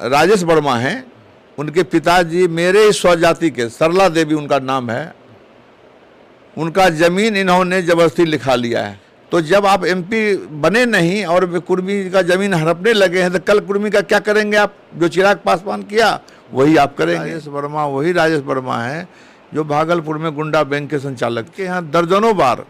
राजेश वर्मा हैं, उनके पिताजी मेरे ही स्वजाति के, सरला देवी उनका नाम है, उनका ज़मीन इन्होंने ज़बरदस्ती लिखा लिया है। तो जब आप एमपी बने नहीं और कुर्मी का ज़मीन हड़पने लगे हैं तो कल कुर्मी का क्या करेंगे आप? जो चिराग पासवान किया वही आप करेंगे। राजेश वर्मा वही राजेश वर्मा है जो भागलपुर में गुंडा बैंक के संचालक के यहाँ दर्जनों बार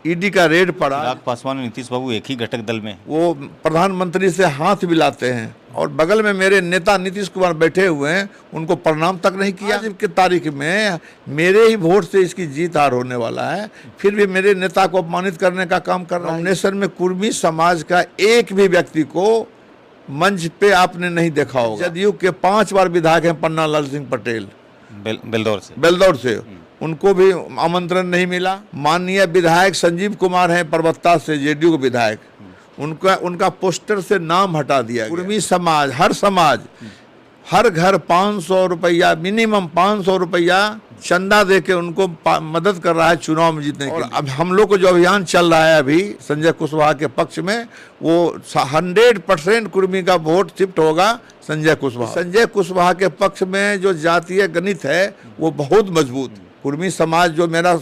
ईडी का रेड पड़ा। चिराग पासवान और नीतीश बाबू एक ही घटक दल में, वो प्रधानमंत्री से हाथ मिलाते हैं और बगल में मेरे नेता नीतीश कुमार बैठे हुए हैं, उनको प्रणाम तक नहीं किया। आज की तारीख में मेरे ही वोट से इसकी जीत हार होने वाला है, फिर भी मेरे नेता को अपमानित करने का काम कर रहा है। नॉमिनेशन में कुर्मी समाज का एक भी व्यक्ति को मंच पे आपने नहीं देखा होगा। जदयू के 5 बार विधायक हैं पन्ना लाल सिंह पटेल बेलदौर से, उनको भी आमंत्रण नहीं मिला। माननीय विधायक संजीव कुमार हैं परबत्ता से, जेडीयू के विधायक, उनका पोस्टर से नाम हटा दिया। कुर्मी समाज, हर घर 500 रुपया, मिनिमम 500 रुपया चंदा दे के उनको मदद कर रहा है चुनाव में जीतने के लिए। अब हम लोग को जो अभियान चल रहा है अभी संजय कुशवाहा के पक्ष में, वो 100% कुर्मी का वोट शिफ्ट होगा संजय कुशवाहा। संजय कुशवाहा के पक्ष में जो जातीय गणित है वो बहुत मजबूत है। कुर्मी समाज जो मेरा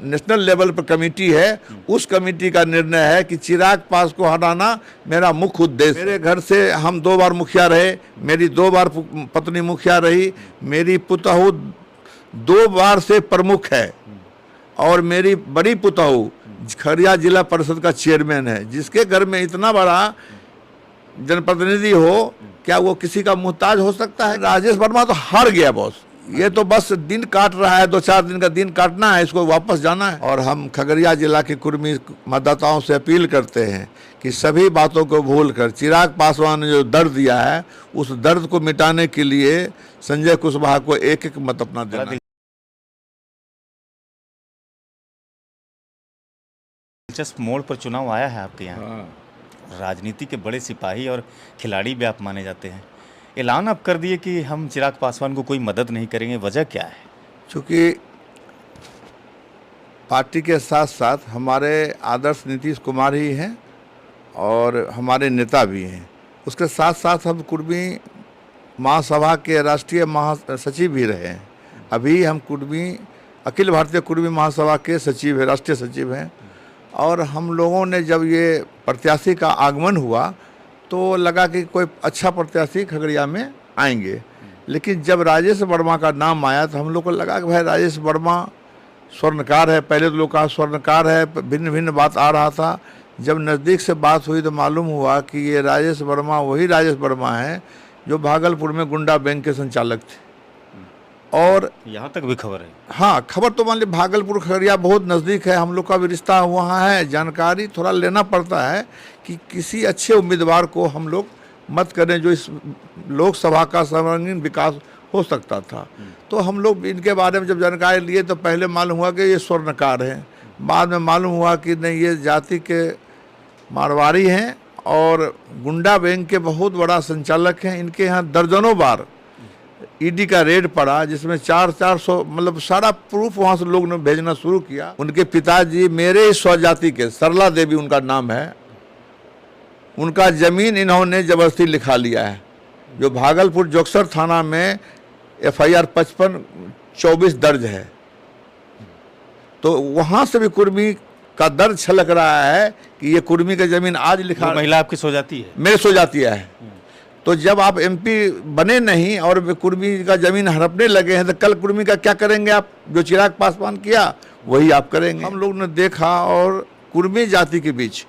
नेशनल लेवल पर कमेटी है, उस कमेटी का निर्णय है कि चिराग पास को हटाना मेरा मुख्य उद्देश्य। मेरे घर से हम 2 बार मुखिया रहे, मेरी 2 बार पत्नी मुखिया रही, मेरी पुतहू 2 बार से प्रमुख है और मेरी बड़ी पुतहू खगड़िया जिला परिषद का चेयरमैन है। जिसके घर में इतना बड़ा जनप्रतिनिधि हो, क्या वो किसी का मुहताज हो सकता है? राजेश वर्मा तो हार गया बॉस, ये तो बस दिन काट रहा है, 2-4 दिन का दिन काटना है, इसको वापस जाना है। और हम खगड़िया जिला के कुर्मी मतदाताओं से अपील करते हैं कि सभी बातों को भूलकर चिराग पासवान ने जो दर्द दिया है, उस दर्द को मिटाने के लिए संजय कुशवाहा को एक मत अपना देना। दिलचस्प मोड़ पर चुनाव आया है आपके यहाँ। राजनीति के बड़े सिपाही और खिलाड़ी भी आप माने जाते हैं। ऐलान आप कर दिए कि हम चिराग पासवान को कोई मदद नहीं करेंगे, वजह क्या है? चूँकि पार्टी के साथ साथ हमारे आदर्श नीतीश कुमार ही हैं और हमारे नेता भी हैं, उसके साथ साथ हम कुर्मी महासभा के राष्ट्रीय महासचिव भी रहे हैं। अभी हम कुर्मी अखिल भारतीय कुर्मी महासभा के सचिव हैं, राष्ट्रीय सचिव हैं। और हम लोगों ने जब ये प्रत्याशी का आगमन हुआ तो लगा कि कोई अच्छा प्रत्याशी खगड़िया में आएंगे, लेकिन जब राजेश वर्मा का नाम आया तो हम लोग को लगा कि भाई राजेश वर्मा स्वर्णकार है। पहले तो लोग कहा स्वर्णकार है, भिन्न भिन्न बात आ रहा था। जब नज़दीक से बात हुई तो मालूम हुआ कि ये राजेश वर्मा वही राजेश वर्मा है जो भागलपुर में गुंडा बैंक के संचालक थे। और यहाँ तक भी खबर है? हाँ, खबर तो मान ली, भागलपुर खगड़िया बहुत नज़दीक है, हम लोग का भी रिश्ता वहाँ है। जानकारी थोड़ा लेना पड़ता है कि किसी अच्छे उम्मीदवार को हम लोग मत करें जो इस लोकसभा का सर्वांगीण विकास हो सकता था। तो हम लोग इनके बारे में जब जानकारी लिए तो पहले मालूम हुआ कि ये स्वर्णकार हैं, बाद में मालूम हुआ कि नहीं, ये जाति के मारवाड़ी हैं और गुंडा बैंक के बहुत बड़ा संचालक हैं। इनके यहाँ दर्जनों बार ईडी का रेड पड़ा, जिसमें 400 मतलब सारा प्रूफ वहाँ से लोग ने भेजना शुरू किया। उनके पिताजी मेरे ही स्वजाति के, सरला देवी उनका नाम है, उनका ज़मीन इन्होंने ज़बरदस्ती लिखा लिया है। जो भागलपुर जोगसर थाना में FIR 55-24 दर्ज है। तो वहाँ से भी कुर्मी का दर्द छलक रहा है कि ये कुर्मी का ज़मीन आज लिखा। महिला आपकी स्वजाति है? मेरे स्वजाति है। तो जब आप MP बने नहीं और कुर्मी का ज़मीन हड़पने लगे हैं तो कल कुर्मी का क्या करेंगे आप? जो चिराग पासवान किया वही आप करेंगे। हम लोग ने देखा और कुर्मी जाति के बीच,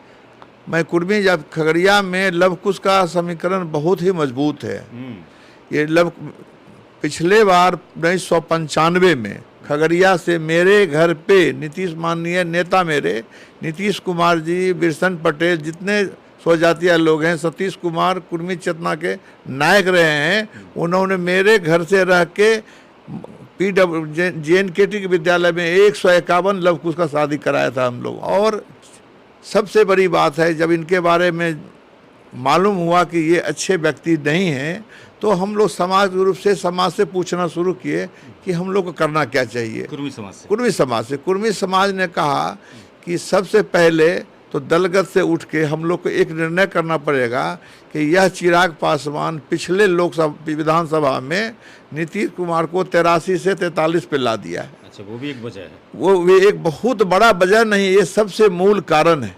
मैं कुर्मी जब खगड़िया में लव कुश का समीकरण बहुत ही मजबूत है। ये पिछले बार 1995 में खगड़िया से मेरे घर पे माननीय नेता मेरे नीतीश कुमार जी, बिरसन पटेल, जितने स्वजातीय लोग हैं, सतीश कुमार कुर्मी चेतना के नायक रहे हैं, उन्होंने मेरे घर से रह के JNKT के विद्यालय में 151 लव कुश का शादी कराया था हम लोग। और सबसे बड़ी बात है, जब इनके बारे में मालूम हुआ कि ये अच्छे व्यक्ति नहीं हैं तो हम लोग समाज रूप से समाज से पूछना शुरू किए कि हम लोग को करना क्या चाहिए। कुर्मी समाज से? कुर्मी समाज ने कहा कि सबसे पहले तो दलगत से उठ के हम लोग को एक निर्णय करना पड़ेगा कि यह चिराग पासवान पिछले लोकसभा विधानसभा में नीतीश कुमार को 83 से 43 पे ला दिया है। अच्छा, वो भी एक वजह है। वो भी एक बहुत बड़ा वजह नहीं, ये सबसे मूल कारण है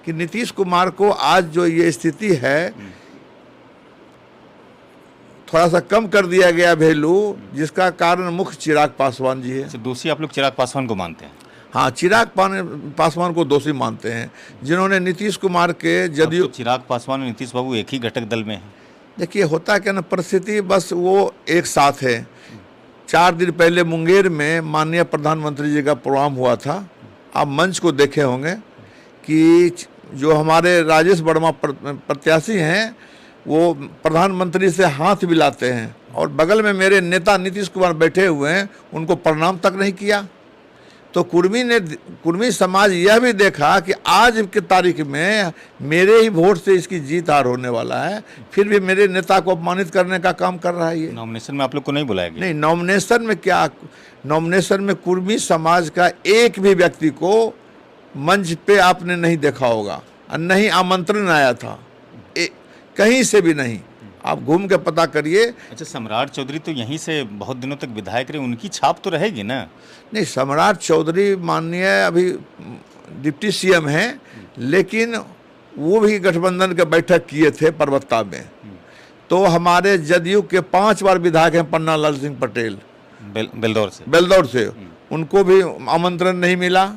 कि नीतीश कुमार को आज जो ये स्थिति है थोड़ा सा कम कर दिया गया वैल्यू, जिसका कारण मुख्य चिराग पासवान जी है। अच्छा, दोषी आप लोग चिराग पासवान को मानते हैं? हाँ, चिराग पासवान को दोषी मानते हैं, जिन्होंने नीतीश कुमार के जदयू। तो चिराग पासवान और नीतीश बाबू एक ही घटक दल में हैं। देखिए, होता क्या ना, परिस्थिति बस वो एक साथ है। 4 दिन पहले मुंगेर में माननीय प्रधानमंत्री जी का प्रोग्राम हुआ था। आप मंच को देखे होंगे कि जो हमारे राजेश वर्मा प्रत्याशी हैं वो प्रधानमंत्री से हाथ मिलाते हैं, और बगल में मेरे नेता नीतीश कुमार बैठे हुए हैं, उनको प्रणाम तक नहीं किया। तो कुर्मी समाज यह भी देखा कि आज की तारीख में मेरे ही वोट से इसकी जीत हार होने वाला है, फिर भी मेरे नेता को अपमानित करने का काम कर रहा है ये। नॉमिनेशन में आप लोग को नहीं बुलाया गया? नहीं, नॉमिनेशन में क्या, नॉमिनेशन में कुर्मी समाज का एक भी व्यक्ति को मंच पे आपने नहीं देखा होगा, और नहीं आमंत्रण आया था, कहीं से भी नहीं। आप घूम के पता करिए। अच्छा, सम्राट चौधरी तो यहीं से बहुत दिनों तक विधायक रहे, उनकी छाप तो रहेगी ना? नहीं, सम्राट चौधरी माननीय अभी डिप्टी सीएम हैं, लेकिन वो भी गठबंधन के बैठक किए थे परबत्ता में। तो हमारे जदयू के 5 बार विधायक हैं पन्ना लाल सिंह पटेल, बेलदौर से उनको भी आमंत्रण नहीं मिला।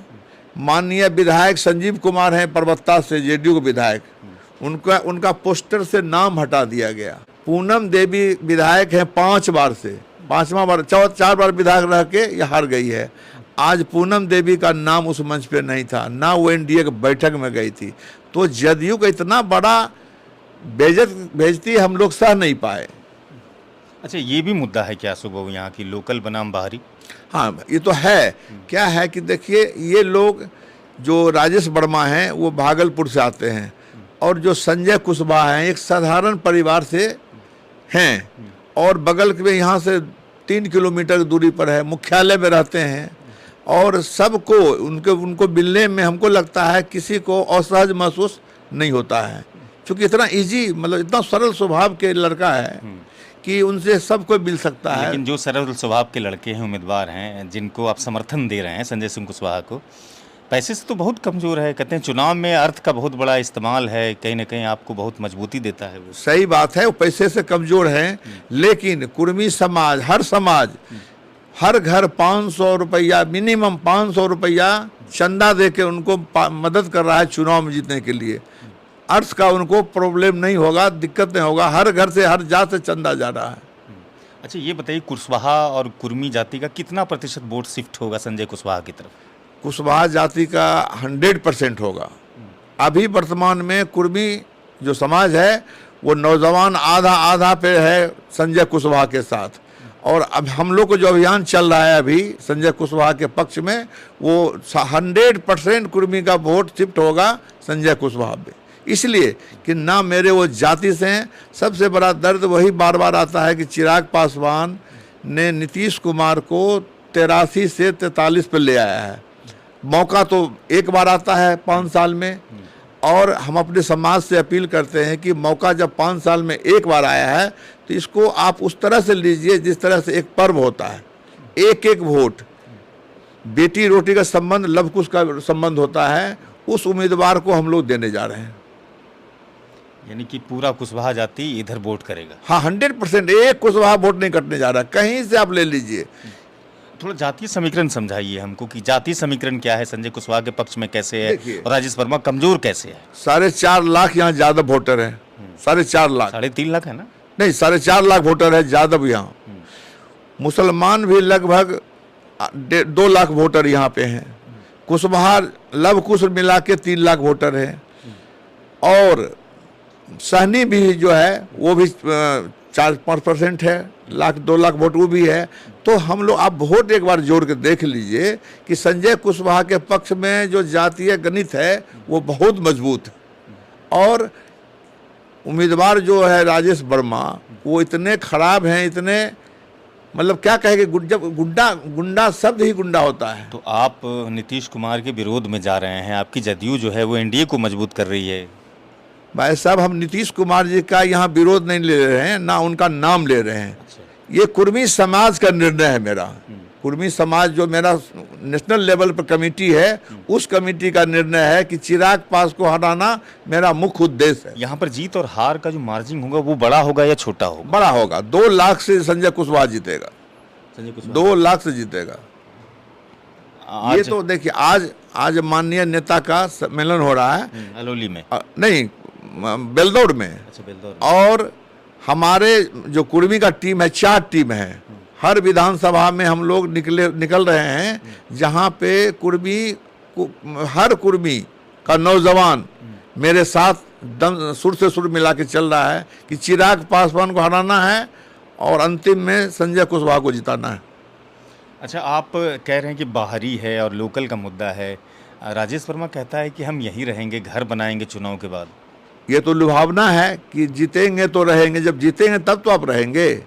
माननीय विधायक संजीव कुमार हैं परबत्ता से, जेडीयू के विधायक, उनका पोस्टर से नाम हटा दिया गया। पूनम देवी विधायक हैं 5 बार से, 5वां बार 4 बार विधायक रह के ये हार गई है। आज पूनम देवी का नाम उस मंच पे नहीं था, ना वो एनडीए की बैठक में गई थी। तो जदयू का इतना बड़ा बेइज्जती हम लोग सह नहीं पाए। अच्छा, ये भी मुद्दा है क्या सुबह यहाँ की लोकल बनाम बाहरी? हाँ, ये तो है। क्या है कि देखिए, ये लोग जो राजेश वर्मा हैं वो भागलपुर से आते हैं, और जो संजय कुशवाहा हैं एक साधारण परिवार से हैं, और बगल में यहाँ से 3 किलोमीटर की दूरी पर है, मुख्यालय में रहते हैं। और सबको उनको मिलने में हमको लगता है किसी को असहज महसूस नहीं होता है, क्योंकि इतना इजी, मतलब इतना सरल स्वभाव के लड़का है कि उनसे सबको मिल सकता है। लेकिन जो सरल स्वभाव के लड़के हैं, उम्मीदवार हैं, जिनको आप समर्थन दे रहे हैं, संजय सिंह कुशवाहा को, पैसे से तो बहुत कमज़ोर है। कहते हैं चुनाव में अर्थ का बहुत बड़ा इस्तेमाल है, कहीं ना कहीं आपको बहुत मजबूती देता है वो। सही बात है, वो पैसे से कमज़ोर हैं, लेकिन कुर्मी समाज, हर घर 500 रुपया, मिनिमम 500 रुपया चंदा दे के उनको मदद कर रहा है चुनाव में जीतने के लिए। अर्थ का उनको प्रॉब्लम नहीं होगा, दिक्कत नहीं होगा, हर घर से, हर जात से चंदा जा रहा है। अच्छा, ये बताइए, कुशवाहा और कुर्मी जाति का कितना प्रतिशत वोट शिफ्ट होगा संजय कुशवाहा की तरफ? कुशवाहा जाति का 100% होगा। अभी वर्तमान में कुर्मी जो समाज है वो नौजवान आधा पे है संजय कुशवाहा के साथ, और अब हम लोग को जो अभियान चल रहा है अभी संजय कुशवाहा के पक्ष में, वो 100% कुर्मी का वोट शिफ्ट होगा संजय कुशवाहा पे, इसलिए कि ना मेरे वो जाति से हैं। सबसे बड़ा दर्द वही बार बार आता है कि चिराग पासवान ने नीतीश कुमार को 83 से 43 पे ले आया है। मौका तो एक बार आता है 5 साल में, और हम अपने समाज से अपील करते हैं कि मौका जब 5 साल में एक बार आया है तो इसको आप उस तरह से लीजिए जिस तरह से एक पर्व होता है। एक वोट, बेटी रोटी का संबंध लव कुश का संबंध होता है, उस उम्मीदवार को हम लोग देने जा रहे हैं। यानी कि पूरा कुशवाहा जाति इधर वोट करेगा? हाँ, 100%। एक कुशवाहा वोट नहीं कटने जा रहा, कहीं से आप ले लीजिए। थोड़ा जातीय समीकरण समझाइए हमको कि जातीय समीकरण क्या है, संजय कुशवाहा के पक्ष में कैसे है और राजेश वर्मा कमजोर कैसे है? 4.5 लाख यहाँ यादव वोटर है। 4.5 लाख, 3.5 लाख है ना? नहीं, 4.5 लाख वोटर है यादव यहाँ। मुसलमान भी लगभग 2 लाख वोटर यहाँ पे हैं। कुशवाहा लव कुश मिला के 3 लाख वोटर है, और सहनी भी जो है वो भी 4-5% है, 2 लाख वोट वो भी है। तो हम लोग, आप वोट एक बार जोड़ के देख लीजिए कि संजय कुशवाहा के पक्ष में जो जातीय गणित है वो बहुत मजबूत है, और उम्मीदवार जो है राजेश वर्मा वो इतने खराब हैं, इतने मतलब क्या कहेंगे, जब गुंडा शब्द ही गुंडा होता है। तो आप नीतीश कुमार के विरोध में जा रहे हैं, आपकी जदयू जो है वो एनडीए को मजबूत कर रही है। भाई साहब, हम नीतीश कुमार जी का यहाँ विरोध नहीं ले रहे हैं, ना उनका नाम ले रहे हैं। ये कुर्मी समाज का निर्णय है मेरा। कुर्मी समाज जो मेरा नेशनल लेवल पर कमेटी है, उस कमेटी का निर्णय है कि चिराग पास को हटाना मेरा मुख्य उद्देश्य है। यहाँ पर जीत और हार का जो मार्जिन होगा वो बड़ा होगा या छोटा होगा? बड़ा होगा। 2 लाख से संजय कुशवाहा जीतेगा। संजय कुशवाहा 2 लाख से जीतेगा। ये तो देखिए, आज माननीय नेता का सम्मेलन हो रहा है अलौली में, नहीं, बेलदौर में। अच्छा, बेलदौर। और हमारे जो कुर्मी का टीम है, 4 टीम है। हर विधानसभा में हम लोग निकल रहे हैं, जहाँ पे हर कुर्मी का नौजवान मेरे साथ सुर से सुर मिला के चल रहा है कि चिराग पासवान को हराना है और अंतिम में संजय कुशवाहा को जिताना है। अच्छा, आप कह रहे हैं कि बाहरी है और लोकल का मुद्दा है। राजेश वर्मा कहता है कि हम यहीं रहेंगे, घर बनाएंगे चुनाव के बाद। ये तो लुभावना है कि जीतेंगे तो रहेंगे, जब जीतेंगे तब तो आप रहेंगे।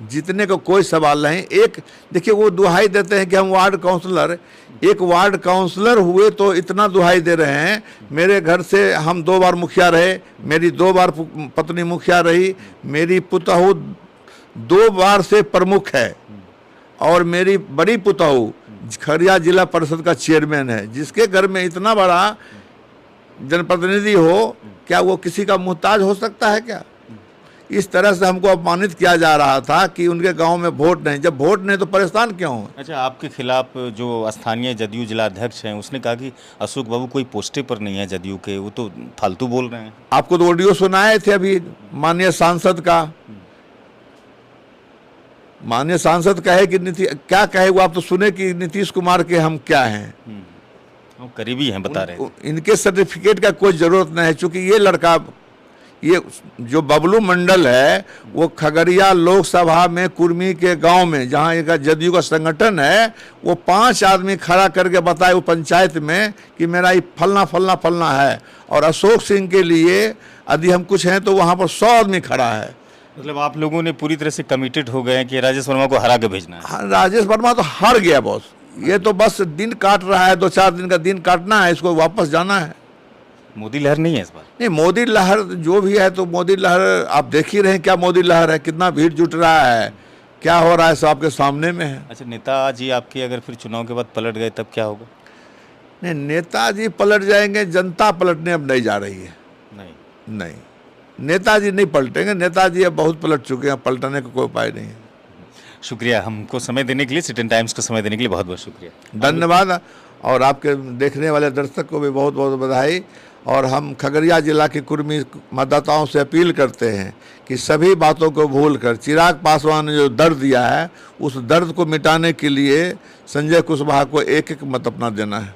जीतने का कोई सवाल नहीं। एक देखिए, वो दुहाई देते हैं कि हम वार्ड काउंसलर, एक वार्ड काउंसलर हुए तो इतना दुहाई दे रहे हैं। मेरे घर से हम 2 बार मुखिया रहे, मेरी 2 बार पत्नी मुखिया रही, मेरी पुतहू 2 बार से प्रमुख है, और मेरी बड़ी पुतहू खरिया जिला परिषद का चेयरमैन है। जिसके घर में इतना बड़ा जनप्रतिनिधि हो, क्या वो किसी का मुहताज हो सकता है क्या? इस तरह से हमको अपमानित किया जा रहा था कि उनके गांव में वोट नहीं। जब वोट नहीं तो परेशान क्यों हो? अच्छा, आपके खिलाफ जो स्थानीय जदयू जिला अध्यक्ष हैं, उसने कहा कि अशोक बाबू कोई पोस्टे पर नहीं है जदयू के, वो तो फालतू बोल रहे हैं। आपको तो ऑडियो सुनाए थे अभी माननीय सांसद का। माननीय सांसद कहे कि क्या कहे वो, आप तो सुने कि नीतीश कुमार के हम क्या हैं, वो करीबी हैं बता रहे हैं। इनके सर्टिफिकेट का कोई जरूरत नहीं है, क्योंकि ये लड़का, ये जो बबलू मंडल है, वो खगड़िया लोकसभा में कुर्मी के गांव में, जहां एक जदयू का संगठन है, वो 5 आदमी खड़ा करके बताए वो पंचायत में कि मेरा ये फलना फलना फलना है। और अशोक सिंह के लिए यदि हम कुछ हैं तो वहां पर 100 आदमी खड़ा है। मतलब आप लोगों ने पूरी तरह से कमिटेड हो गए हैं कि राजेश वर्मा को हरा के भेजना है। राजेश वर्मा तो हार गया बॉस। ये तो बस दिन काट रहा है, 2-4 दिन का दिन काटना है, इसको वापस जाना है। मोदी लहर नहीं है इस बार? नहीं, मोदी लहर जो भी है, तो मोदी लहर आप देख ही रहे हैं क्या मोदी लहर है, कितना भीड़ जुट रहा है, क्या हो रहा है, सब आपके सामने में है। अच्छा, नेताजी आपके अगर फिर चुनाव के बाद पलट गए तब क्या होगा? नहीं, नेताजी पलट जाएंगे, जनता पलटने अब नहीं जा रही है। नहीं, नेताजी नहीं पलटेंगे। नेताजी अब बहुत पलट चुके हैं, पलटने का कोई उपाय नहीं है। शुक्रिया, हमको समय देने के लिए, सिटी टाइम्स को समय देने के लिए बहुत बहुत शुक्रिया, धन्यवाद। और आपके देखने वाले दर्शक को भी बहुत बहुत बधाई। और हम खगड़िया जिला के कुर्मी मतदाताओं से अपील करते हैं कि सभी बातों को भूलकर चिराग पासवान ने जो दर्द दिया है, उस दर्द को मिटाने के लिए संजय कुशवाहा को 1-1 मत अपना देना है।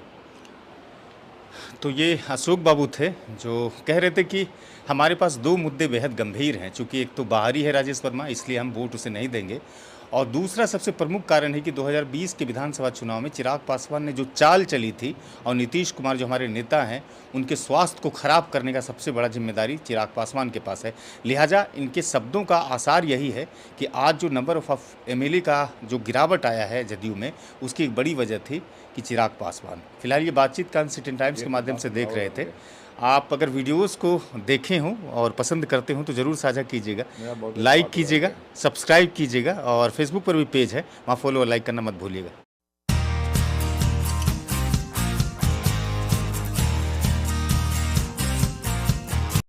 तो ये अशोक बाबू थे जो कह रहे थे कि हमारे पास 2 मुद्दे बेहद गंभीर हैं। चूँकि एक तो बाहरी है राजेश वर्मा, इसलिए हम वोट उसे नहीं देंगे, और दूसरा सबसे प्रमुख कारण है कि 2020 के विधानसभा चुनाव में चिराग पासवान ने जो चाल चली थी, और नीतीश कुमार जो हमारे नेता हैं, उनके स्वास्थ्य को खराब करने का सबसे बड़ा जिम्मेदारी चिराग पासवान के पास है। लिहाजा इनके शब्दों का आसार यही है कि आज जो नंबर ऑफ एमएलए का जो गिरावट आया है जदयू में, उसकी एक बड़ी वजह थी कि चिराग पासवान। फिलहाल ये बातचीत का सिटी टाइम्स के माध्यम से देख रहे थे। आप अगर वीडियोस को देखे हों और पसंद करते हों तो ज़रूर साझा कीजिएगा, लाइक कीजिएगा, सब्सक्राइब कीजिएगा, और फेसबुक पर भी पेज है, वहाँ फॉलो और लाइक करना मत भूलिएगा।